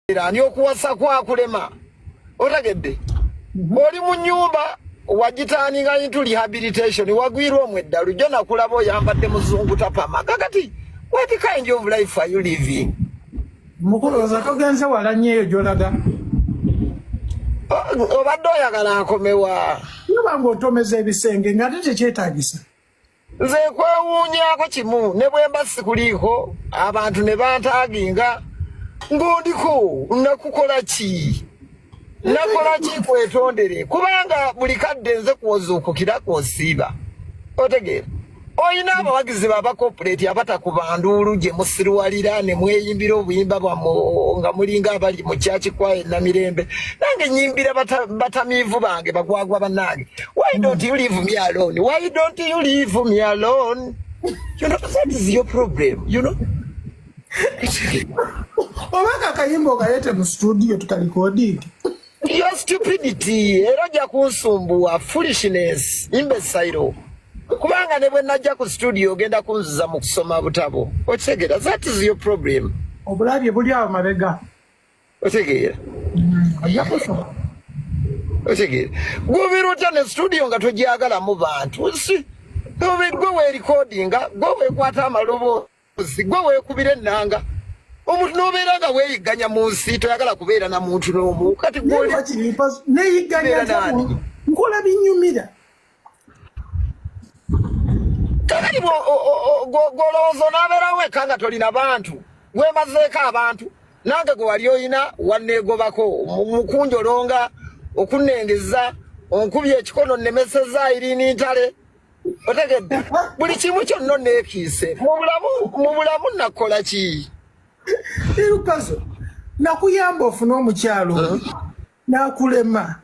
Ani okuwasa kwakulema otegedde oli mu nyumba wagitaninga into rehabilitation wagwirwa omweddalu jo nakulaba oyambadde muzungu tapama kakati what kind of life are you living Mukulu zakagenze wala nnyo gyolaga obadde oyagala akomewa nabanga otomeza ebisenge nga ate kyetagisa nze kwewuunyako kimu ne bwemba sikuliiko abantu ne bantaaginga ngondiko nakukola ki kwetondere kubanga buli kadde nze kuwozuukukira kwosiiba otegeera oyina abawagizi baba corporate abatakubanduulu gye musirwalira ne mweyimbira obuyimba bwammwe nga mulinga abali mu kyakikwaye Namirembe nange nyimbira batamiivu bange bagwagwa bannange why don't you leave me alone you know that is your problem you know Obaka kayimbo kayete mu studio tukalikodi. Your stupidity era ja kunsumbuwa foolishness imbecile. Kubanga ne bwe najja ku studio genda kunziza mu kusoma butabo. Otegera that is your problem. Obulabye buli awo mabega. Otegera. Ayakoso. Otegera. Gubirota ne studio nga tojagala mu bantu. Gwe we recordinga, gwe we kwata amalobo. Gwe weekubira ennanga omuntu n'obeera nga weeyigganya mu nsi toyagala kubeera na muntu n'omu kati neyigganya nkola binyumira kakati golowooza onaabeerawo eka nga tolina bantu weemazeeko abantu nange gwe wali oyina wanneegobako mukunjolonga okunnengeza onkubye ekikono nnemeseza irini ntale otegedde buli kimu kyonna neekiise mu bulamu nakola ki Irukazo nakuyamba ofuna omukyalo nakulema